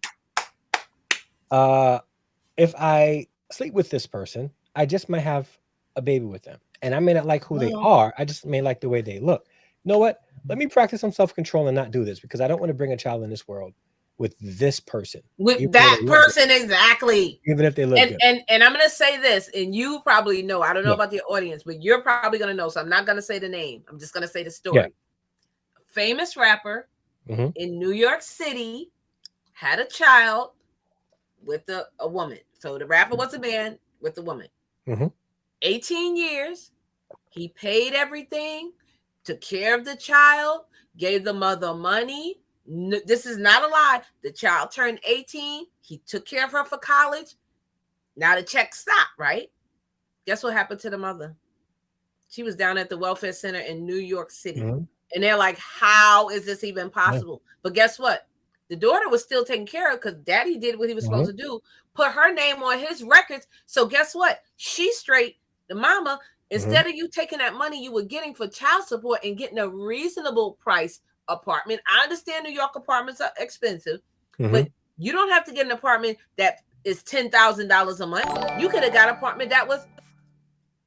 if I sleep with this person, I just might have a baby with them. And I may not like who they are. I just may like the way they look. You know what? Let me practice some self-control and not do this, because I don't want to bring a child in this world with this person.
With that person, exactly.
Even if they look good.
And I'm going to say this, and you probably know, I don't know about the audience, but you're probably going to know. So I'm not going to say the name. I'm just going to say the story. Yeah. Famous rapper in New York City had a child with a woman. So the rapper was a man with a woman. 18 years. He paid everything, took care of the child, gave the mother money. This is not a lie. The child turned 18. He took care of her for college. Now the check stopped, right? Guess what happened to the mother? She was down at the welfare center in New York City. And they're like, how is this even possible? But guess what? The daughter was still taken care of because daddy did what he was supposed to do, put her name on his records. So guess what? She's straight. The mama, instead of you taking that money you were getting for child support and getting a reasonable price apartment. I understand New York apartments are expensive, but you don't have to get an apartment that is $10,000 a month. You could have got an apartment that was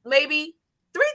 maybe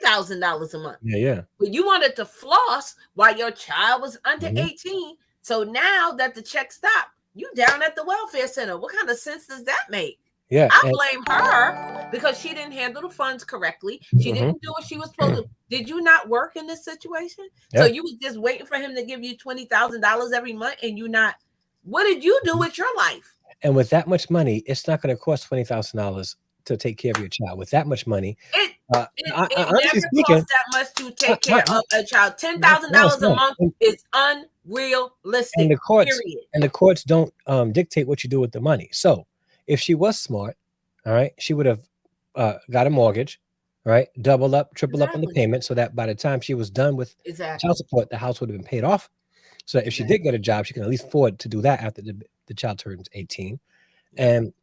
$3,000 a month.
Yeah.
But you wanted to floss while your child was under 18. So now that the check stopped, you down at the welfare center. What kind of sense does that make?
Yeah.
I blame her because she didn't handle the funds correctly. She
Mhm.
didn't do what she was supposed to. Did you not work in this situation?
Yeah.
So you was just waiting for him to give you $20,000 every month, and you not. What did you do with your life?
And with that much money, it's not going to cost $20,000 to take care of your child. With that much money,
It
honestly
never
speaking,
costs that much to take care of a child.
no, it's
$10,000 a
not.
month is unrealistic.
And the courts
Period.
and the courts don't dictate what you do with the money. So if she was smart, all right, she would have got a mortgage, right, double up, triple up on the
Exactly.
payment, so that by the time she was done with
Exactly.
child support, the house would have been paid off. So if she did get a job, she can at least afford to do that after the child turns 18, and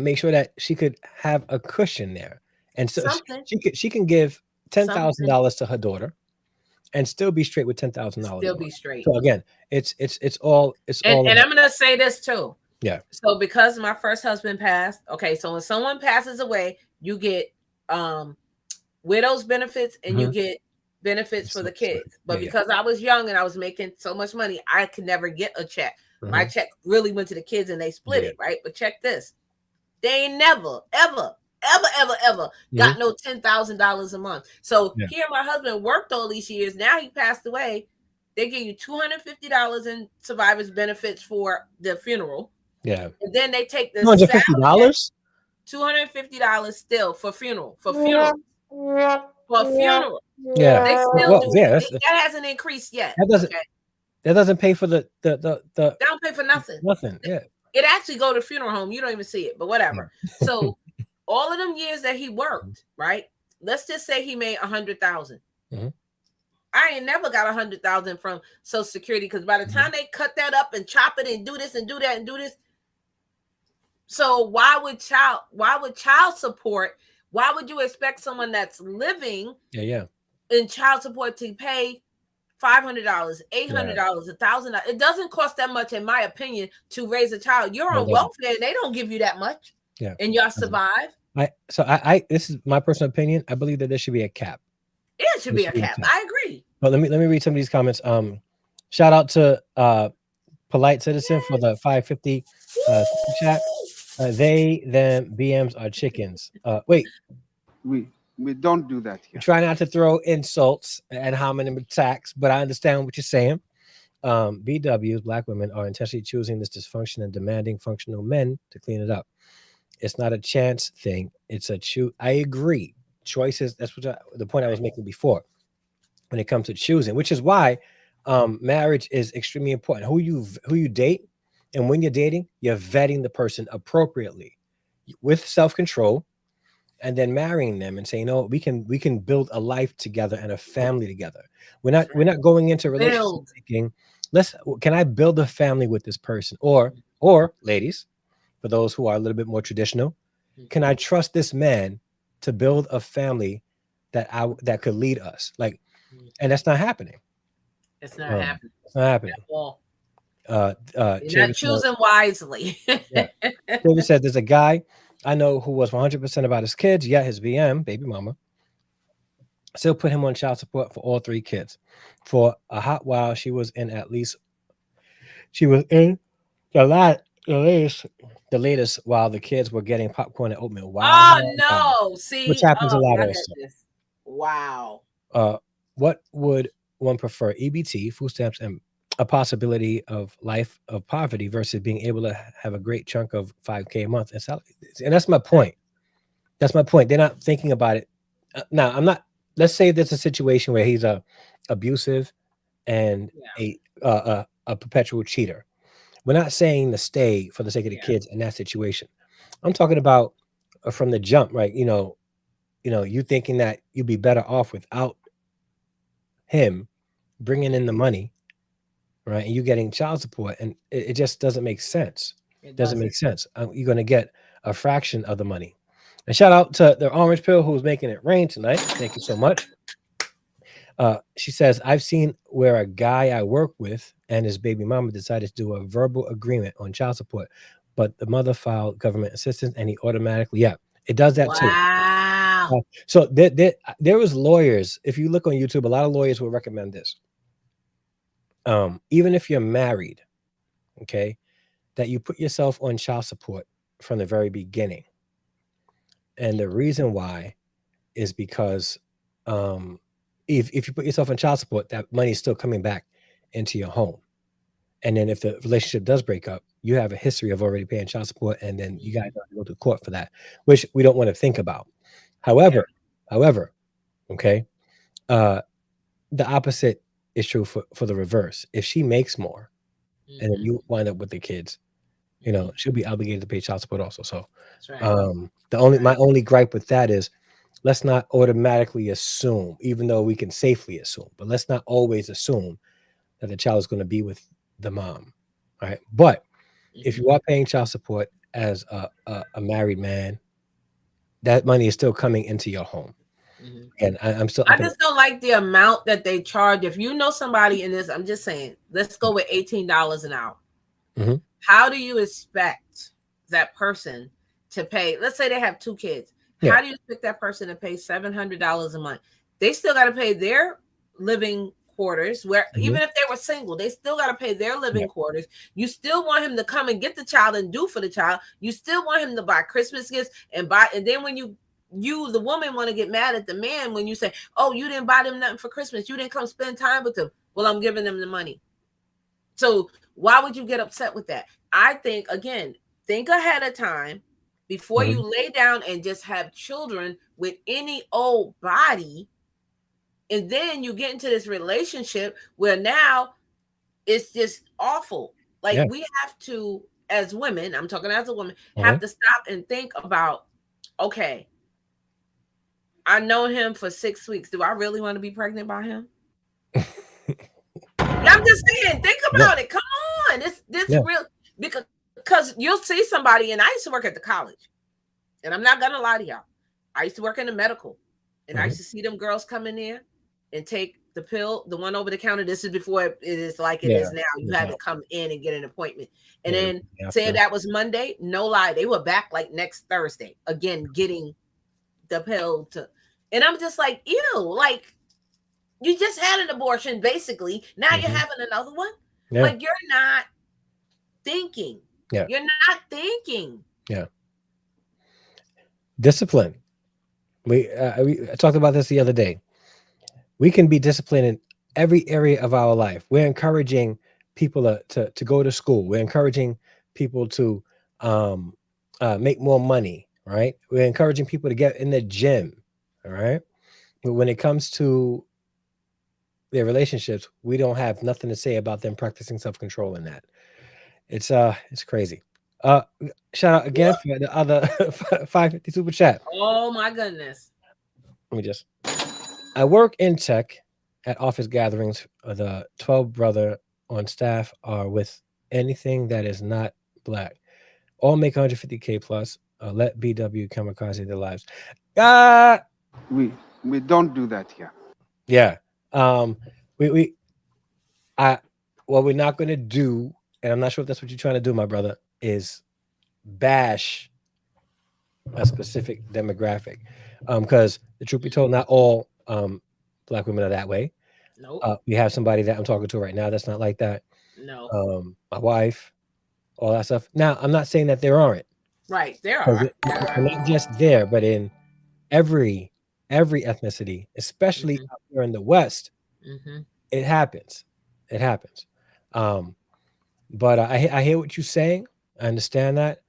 make sure that she could have a cushion there, and so
Something.
she can give $10,000 to her daughter, and still be straight with $10,000.
Still be straight.
So again, it's all
And I'm gonna say this too.
Yeah.
So because my first husband passed, okay, so when someone passes away, you get widow's benefits and you get benefits for the kids. But because I was young and I was making so much money, I could never get a check. My check really went to the kids and they split it, right? But check this. They ain't never, ever got no $10,000 a month. So here my husband worked all these years. Now he passed away. They give you $250 in survivor's benefits for the funeral.
Yeah.
And then they take the
$250?
$250 still for funeral. For funeral.
Yeah.
They still do.
Yeah,
that hasn't increased yet.
That doesn't pay for the
they don't pay for nothing.
Nothing. Yeah.
It actually go to funeral home. You don't even see it, but whatever. So all of them years that he worked, right? Let's just say he made $100,000. I ain't never got $100,000 from Social Security because by the time they cut that up and chop it and do this and do that and do this, so why would child support? Why would you expect someone that's living in child support to pay $500, $800, $1,000? It doesn't cost that much, in my opinion, to raise a child. You're on welfare; they don't give you that much, and y'all survive.
This is my personal opinion. I believe that there should be a cap.
It should be a cap. I agree.
But let me read some of these comments. Shout out to Polite Citizen for the 550 chat. They, them, BMs are chickens. Wait.
We don't do that here.
Try not to throw insults and hominem attacks, but I understand what you're saying. BWs, black women, are intentionally choosing this dysfunction and demanding functional men to clean it up. It's not a chance thing. It's a choose. I agree. Choices. That's the point I was making before. When it comes to choosing, which is why marriage is extremely important. Who you date, and when you're dating, you're vetting the person appropriately with self-control, and then marrying them and saying, no, we can build a life together and a family together. We're not going into a relationship thinking, can I build a family with this person? Or ladies, for those who are a little bit more traditional, can I trust this man to build a family that could lead us? Like, and that's not happening.
It's not happening.
It's not happening.
You're not choosing wisely.
David said, there's a guy I know who was 100% about his kids, yet his BM, baby mama, still put him on child support for all 3 kids. For a hot while, she was in the latest while the kids were getting popcorn and oatmeal. Wow.
Oh no. See,
which happens a lot also.
Wow.
What would one prefer? EBT, food stamps, and a possibility of life of poverty versus being able to have a great chunk of $5K a month and salary. And that's my point. They're not thinking about it. Now, let's say there's a situation where he's abusive and a perpetual cheater. We're not saying to stay for the sake of the kids in that situation. I'm talking about from the jump, right? You thinking that you'd be better off without him bringing in the money, right? And you getting child support, and it just doesn't make sense. It doesn't make sense. You're going to get a fraction of the money. And shout out to the Orange Pill who's making it rain tonight. Thank you so much. She says, I've seen where a guy I work with and his baby mama decided to do a verbal agreement on child support, but the mother filed government assistance and he automatically, it does that too.
Wow.
So there was lawyers. If you look on YouTube, a lot of lawyers will recommend this. Even if you're married, okay, that you put yourself on child support from the very beginning. And the reason why is because if you put yourself in child support, that money is still coming back into your home. And then if the relationship does break up, you have a history of already paying child support, and then you guys have to go to court for that, which we don't want to think about. However, okay, the opposite is true for the reverse. If she makes more, and then you wind up with the kids, you know, she'll be obligated to pay child support also. So, my only gripe with that is, let's not automatically assume, even though we can safely assume, but let's not always assume that the child is going to be with the mom, right? But if you are paying child support as a married man, that money is still coming into your home. And I
just don't like the amount that they charge. If you know somebody in this, I'm just saying, let's go with $18 an hour. How do you expect that person to pay? Let's say they have 2 kids. How do you expect that person to pay $700 a month? They still got to pay their living quarters, where even if they were single, they still got to pay their living quarters. You still want him to come and get the child and do for the child. You still want him to buy Christmas gifts and then when you the woman want to get mad at the man when you say, oh, you didn't buy them nothing for Christmas, you didn't come spend time with them. Well, I'm giving them the money. So why would you get upset with that? I think, again, think ahead of time before you lay down and just have children with any old body. And then you get into this relationship where now it's just awful. Like we have to, as women, I'm talking as a woman, have to stop and think about, okay, I know him for 6 weeks. Do I really want to be pregnant by him? I'm just saying, think about it. Come on. This real, because you'll see somebody, and I used to work at the college, and I'm not gonna lie to y'all. I used to work in the medical, and I used to see them girls come in there and take the pill, the one over the counter. This is before it is like it is now. You had to come in and get an appointment. And then say that was Monday, no lie, they were back like next Thursday again, getting the pill to, and I'm just like, ew, like you just had an abortion, basically. Now you're having another one. Like you're not thinking. You're not thinking.
Discipline. We talked about this the other day. We can be disciplined in every area of our life. We're encouraging people to go to school. We're encouraging people to make more money, right? We're encouraging people to get in the gym, all right? But when it comes to their relationships, we don't have nothing to say about them practicing self-control in that. It's crazy. Shout out again for the other 550 super chat.
Oh my goodness.
I work in tech at office gatherings. The 12 brother on staff are with anything that is not black. All make 150K plus. Let BW kamikaze their lives.
We don't do that here.
What we're not going to do, and I'm not sure if that's what you're trying to do, my brother, is bash a specific demographic. Because the truth be told, not all black women are that way.
Nope.
We have somebody that I'm talking to right now that's not like that.
No.
My wife, all that stuff. Now, I'm not saying that there aren't.
Right, there are.
Not just there, but in every ethnicity, especially out here in the West, it happens. It happens. But I hear what you're saying. I understand that.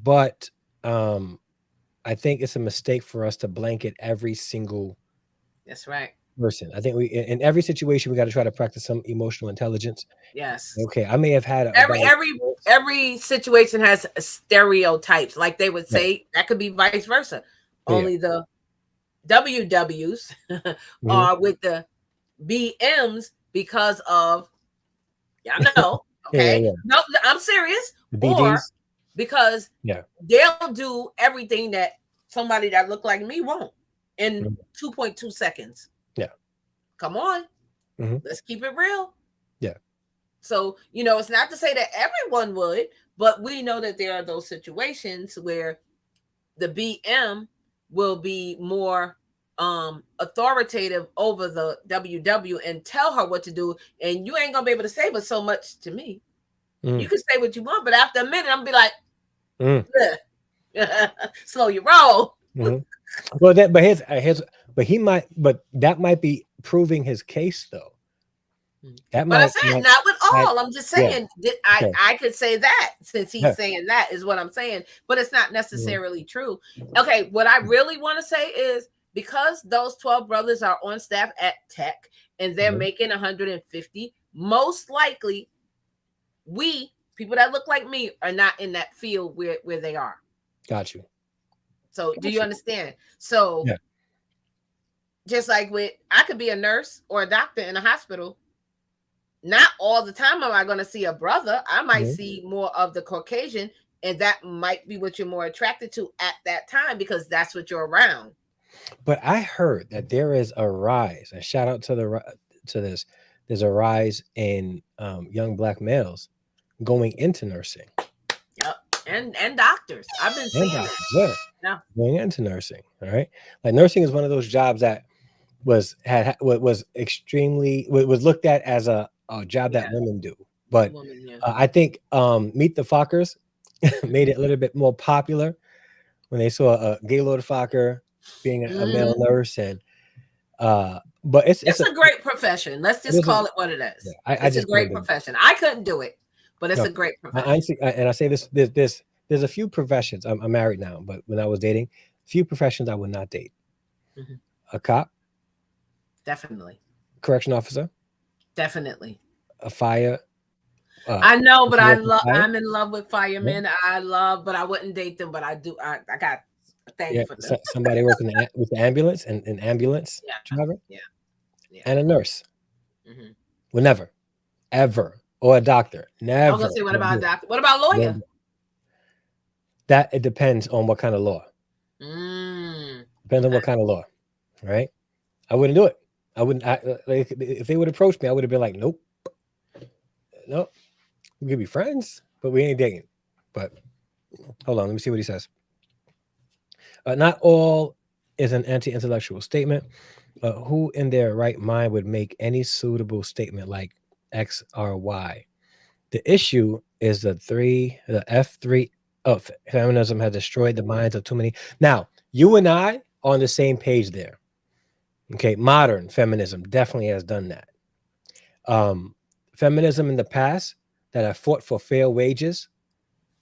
But I think it's a mistake for us to blanket every single person. I think in every situation, we got to try to practice some emotional intelligence.
Yes.
Okay. I may have had
every situation has stereotypes, like they would say. That could be vice versa. Only the WWs are with the BMs because of, no, I'm serious. Or because they'll do everything that somebody that look like me won't in 2.2 seconds. Come on. Let's keep it real. So, it's not to say that everyone would, but we know that there are those situations where the BM will be more authoritative over the WW and tell her what to do. And you ain't gonna be able to say but so much to me. You can say what you want, but after a minute, I'm gonna be like,
Mm.
Slow your roll.
Mm-hmm. Well, that might be proving his case though. That
But I
might,
said not with
might
all. I'm just
yeah.
saying
Okay.
I could say that since he's
Yeah.
saying that is what I'm saying, but it's not necessarily true. Okay, what I really want to say is because those 12 brothers are on staff at Tech and they're making 150, most likely we people that look like me are not in that field where they are.
Got you.
So do you understand? So
yeah.
Just like with I could be a nurse or a doctor in a hospital. Not all the time am I going to see a brother. I might see more of the Caucasian, and that might be what you're more attracted to at that time because that's what you're around.
But I heard that there is a rise, and shout out to this. There's a rise in young Black males going into nursing.
Yep. And doctors. I've been seeing
doctors, going into nursing. All right, like nursing is one of those jobs that was extremely was looked at as a job that women do. But I think Meet the Fockers made it a little bit more popular when they saw a Gaylord Fokker being a male nurse, and but it's
a great profession. Let's just call it what it is. It's a great profession. I couldn't do it, but it's a great profession.
I say this: there's a few professions. I'm married now, but when I was dating, a few professions I would not date. A cop,
definitely.
Correction officer,
definitely.
A fire.
I know, but I'm in love with firemen. But I wouldn't date them. But I do. I got a thing for them.
Somebody working with the ambulance and an ambulance driver.
Yeah.
And a nurse. Well, never, ever, or a doctor. Never.
I was gonna say, what about a doctor? What about a lawyer?
That it depends on what kind of law. Depends on what kind of law, right? I wouldn't do it. I wouldn't. Like, if they would approach me, I would have been like, nope. We could be friends, but we ain't dating. But hold on, let me see what he says. Not all is an anti-intellectual statement. Who in their right mind would make any suitable statement like X or Y? The issue is the F3 of feminism has destroyed the minds of too many. Now, you and I are on the same page there. Okay, modern feminism definitely has done that. Feminism in the past that have fought for fair wages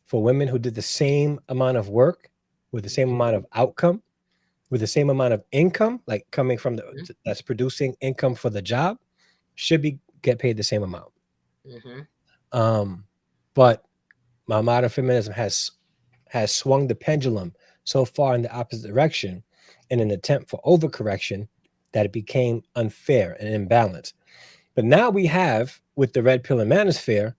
for women who did the same amount of work with the same amount of outcome, with the same amount of income, like coming from that's producing income for the job, should get paid the same amount. But my modern feminism has swung the pendulum so far in the opposite direction in an attempt for overcorrection that it became unfair and imbalanced. But now we have, with the red pill and manosphere,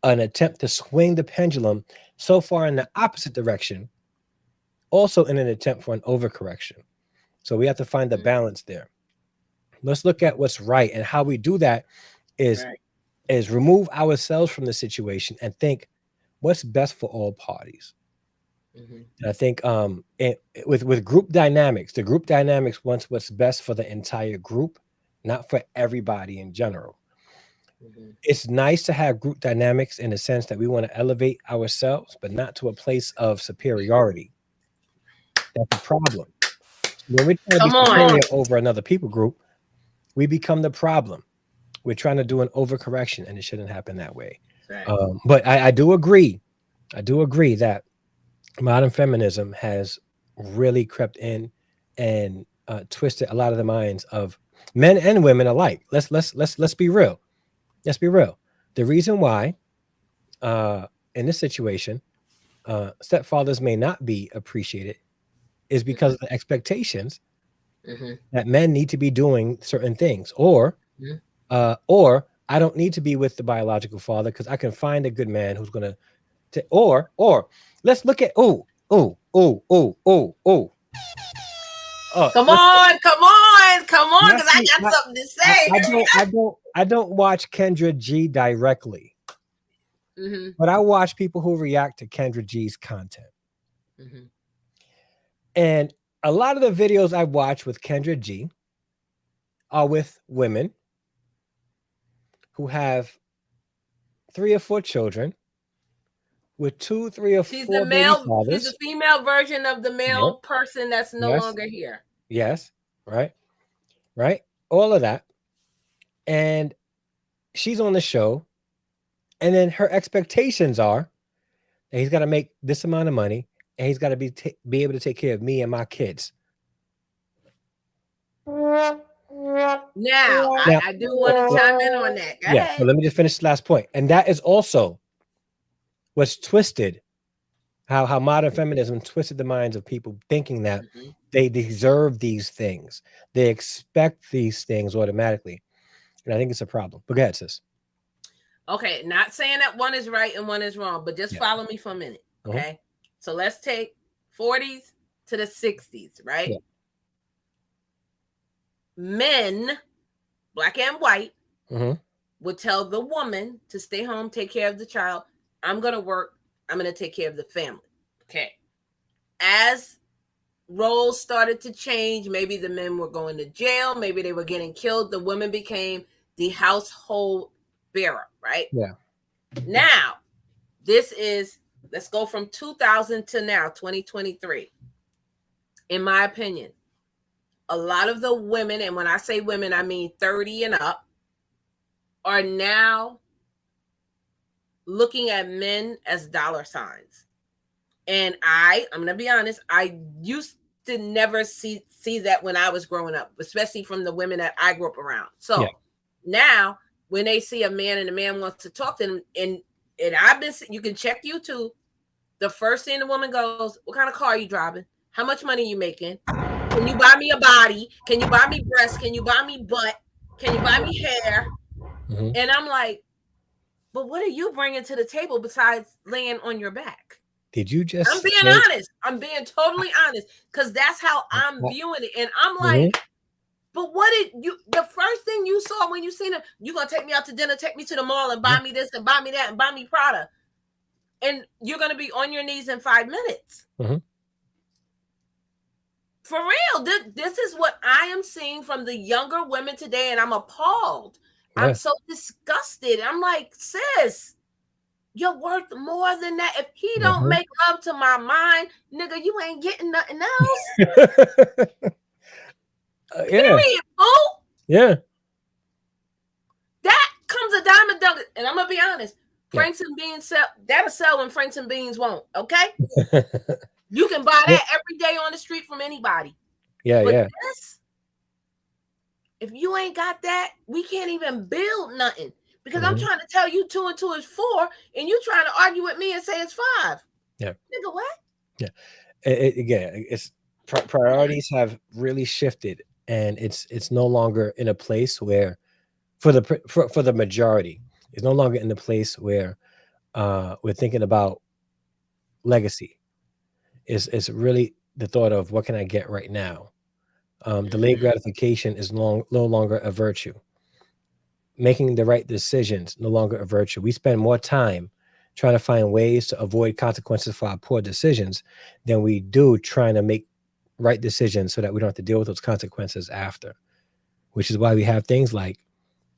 an attempt to swing the pendulum so far in the opposite direction, also in an attempt for an overcorrection. So we have to find the balance there. Let's look at what's right, and how we do that is remove ourselves from the situation and think what's best for all parties. And I think with group dynamics, the group dynamics wants what's best for the entire group, not for everybody in general. It's nice to have group dynamics in the sense that we want to elevate ourselves, but not to a place of superiority. That's a problem. When we try to be superior over another people group, we become the problem. We're trying to do an overcorrection, and it shouldn't happen that way. But I do agree. I do agree that modern feminism has really crept in and twisted a lot of the minds of men and women alike. Let's be real. Let's be real. The reason why in this situation stepfathers may not be appreciated is because of the expectations that men need to be doing certain things, or I don't need to be with the biological father because I can find a good man who's going to, or let's look at, come on,
because I got something to say.
I don't watch Kendra G directly, but I watch people who react to Kendra G's content. And a lot of the videos I watch with Kendra G are with women who have 3 or 4 children, with 2, 3, or
She's
4
the
baby
male.
fathers.
She's the female version of the male person that's no longer here.
Yes. Right. All of that. And she's on the show. And then her expectations are that he's got to make this amount of money and he's got to be able to take care of me and my kids.
Now, I do want to chime in on that. Go ahead.
But let me just finish the last point. And that is also what's twisted, how modern feminism twisted the minds of people thinking that they deserve these things. They expect these things automatically. And I think it's a problem. But go ahead, sis.
Okay, not saying that one is right and one is wrong, but just follow me for a minute. Okay. So let's take 40s to the 60s, right?
Yeah.
Men, black and white, would tell the woman to stay home, take care of the child. I'm going to work. I'm going to take care of the family. Okay. As roles started to change, maybe the men were going to jail, maybe they were getting killed, the woman became the household bearer, right?
Yeah.
Now, let's go from 2000 to now, 2023. In my opinion, a lot of the women, and when I say women, I mean 30 and up, are now looking at men as dollar signs. And I'm going to be honest, I used to never see that when I was growing up, especially from the women that I grew up around. So now when they see a man and the man wants to talk to them, and you can check YouTube, the first thing the woman goes, what kind of car are you driving? How much money are you making? Can you buy me a body? Can you buy me breasts? Can you buy me butt? Can you buy me hair? And I'm like, but what are you bringing to the table besides laying on your back?
Did you just?
I'm being honest. I'm being totally honest, because that's how I'm viewing it. And I'm like, but what did you? The first thing you saw when you seen him, you gonna take me out to dinner, take me to the mall, and buy me this and buy me that and buy me Prada, and you're gonna be on your knees in 5 minutes. For real, this is what I am seeing from the younger women today, and I'm appalled. I'm so disgusted. I'm like, sis, you're worth more than that. If he don't make love to my mind, nigga, you ain't getting nothing else. Period, fool.
Yeah.
That comes a dime a dozen. And I'm gonna be honest, Franks and beans that'll sell when Franks and beans won't. Okay. You can buy that every day on the street from anybody. But this, if you ain't got that, we can't even build nothing. Because I'm trying to tell you 2 and 2 is 4, and you trying to argue with me and say it's 5.
Yeah.
Nigga, what?
Yeah. Again, it's priorities have really shifted, and it's no longer in a place where, for the majority, it's no longer in the place where we're thinking about legacy. It's really the thought of what can I get right now. Delayed gratification is no longer a virtue. Making the right decisions no longer a virtue. We spend more time trying to find ways to avoid consequences for our poor decisions than we do trying to make right decisions so that we don't have to deal with those consequences after. Which is why we have things like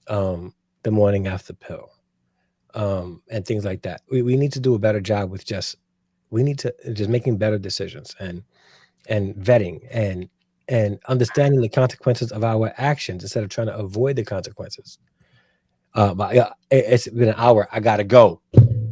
the morning after pill, and things like that. We need to do a better job with just making better decisions and vetting and understanding the consequences of our actions instead of trying to avoid the consequences. But yeah, it's been an hour. I gotta go.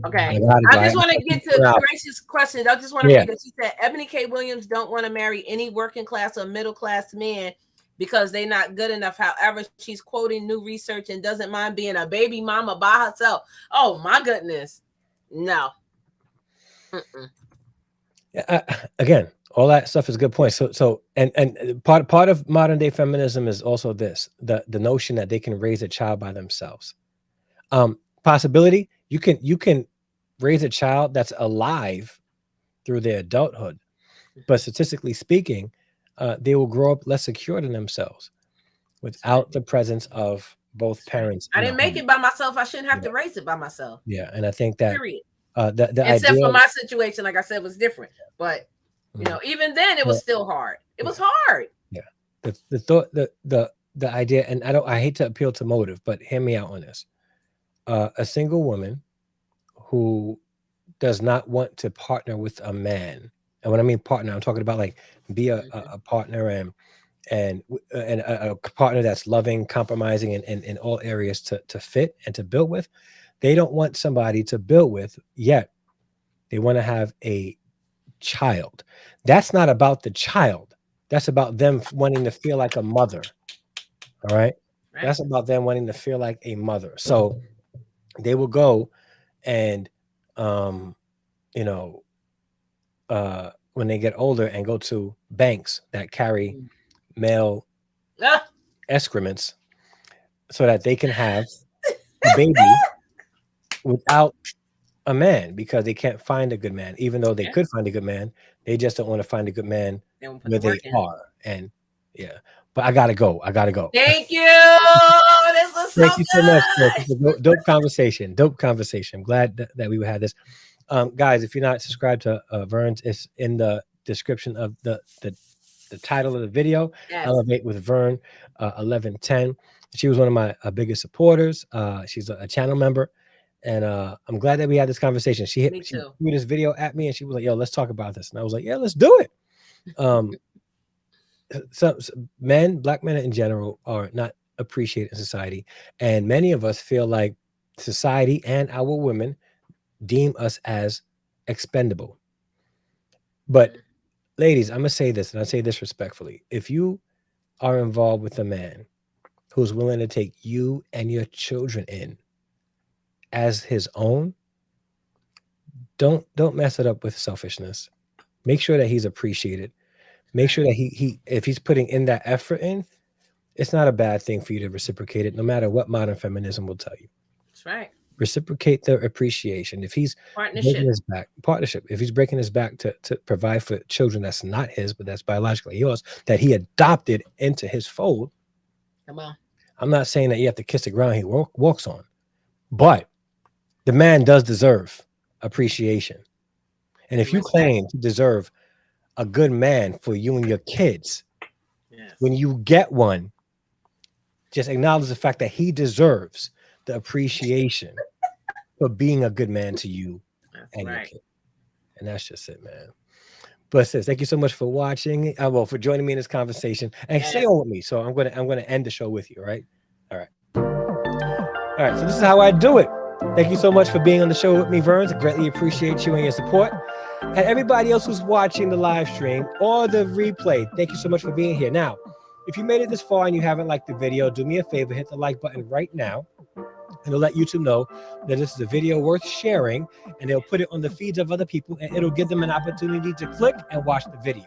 Okay. I just want to get to Grace's question. I just want to read it. She said, Ebony K. Williams don't want to marry any working class or middle class men because they're not good enough. However, she's quoting new research and doesn't mind being a baby mama by herself. Oh my goodness. No.
Again, all that stuff is good points. So part of modern day feminism is also this, the notion that they can raise a child by themselves. Possibility, you can raise a child that's alive through their adulthood, but statistically speaking, they will grow up less secure in themselves without the presence of both parents.
I didn't make it by myself. I shouldn't have to raise it by myself.
Yeah, and I think that
period.
Except
for my situation, like I said, was different. But you know, even then, it was still hard. It was hard.
Yeah, the thought, the idea, and I hate to appeal to motive, but hear me out on this. A single woman who does not want to partner with a man, and when I mean partner, I'm talking about like be a partner and a partner that's loving, compromising in all areas to fit and to build with. They don't want somebody to build with yet. They want to have a child. That's not about the child. That's about them wanting to feel like a mother. All right. That's about them wanting to feel like a mother. So they will go and, you know, when they get older and go to banks that carry male excrements so that they can have a baby without a man, because they can't find a good man. Even though they could find a good man, they just don't want to find a good man where they are. And yeah, but I gotta go.
Thank you. This was
Thank
so
you so much. It's a dope conversation. I'm glad that we had this. Guys, if you're not subscribed to Verne's, it's in the description of the title of the video. Elevate with Verne 1110. She was one of my biggest supporters. She's a channel member, and I'm glad that we had this conversation. She threw this video at me, and she was like, "Yo, let's talk about this." And I was like, "Yeah, let's do it." Some men, black men in general, are not appreciated in society, and many of us feel like society and our women deem us as expendable. But ladies, I'm gonna say this, and I say this respectfully: if you are involved with a man who's willing to take you and your children in as his own, don't mess it up with selfishness. Make sure that he's appreciated. Make sure that he if he's putting in that effort in, it's not a bad thing for you to reciprocate it, no matter what modern feminism will tell you.
That's right.
Reciprocate the appreciation. If he's breaking his back, partnership. If he's breaking his back to provide for children that's not his, but that's biologically yours, that he adopted into his fold.
Come on.
I'm not saying that you have to kiss the ground he walks on, but the man does deserve appreciation. And if you claim to deserve a good man for you and your kids, when you get one, just acknowledge the fact that he deserves the appreciation for being a good man to you and your kid. And that's just it, man. But sis, thank you so much for watching. Well, for joining me in this conversation and stay on with me. So I'm gonna end the show with you, right? All right. All right. So this is how I do it. Thank you so much for being on the show with me, Vernes. I greatly appreciate you and your support. And everybody else who's watching the live stream or the replay, thank you so much for being here. Now, if you made it this far and you haven't liked the video, do me a favor, hit the like button right now. And it'll let YouTube know that this is a video worth sharing, and they'll put it on the feeds of other people, and it'll give them an opportunity to click and watch the video.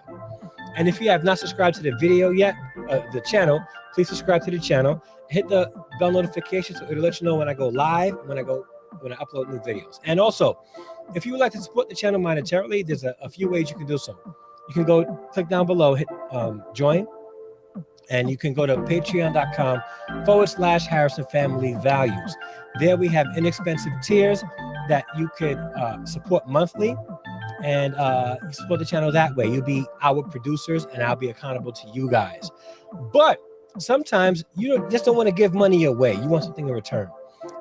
And if you have not subscribed to the video yet, the channel, please subscribe to the channel. Hit the bell notification so it'll let you know when I go live, when I upload new videos. And also, if you would like to support the channel monetarily, there's a few ways you can do so. You can go click down below, hit join. And you can go to patreon.com/Harrison Family Values. There we have inexpensive tiers that you could support monthly, and you support the channel that way. You'll be our producers, and I'll be accountable to you guys. But sometimes you just don't want to give money away. You want something in return.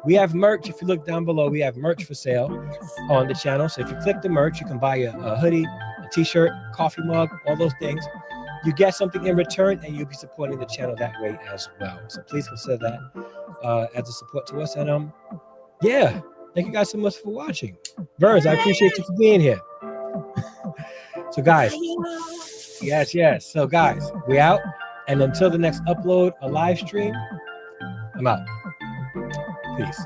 We have merch. If you look down below, we have merch for sale on the channel. So if you click the merch, you can buy a hoodie, a t-shirt, coffee mug, all those things. You get something in return, and you'll be supporting the channel that way as well. So please consider that as a support to us. And yeah, thank you guys so much for watching. Vernes, I appreciate you for being here. So guys, yes. So guys, we out. And until the next upload, a live stream, I'm out. Peace.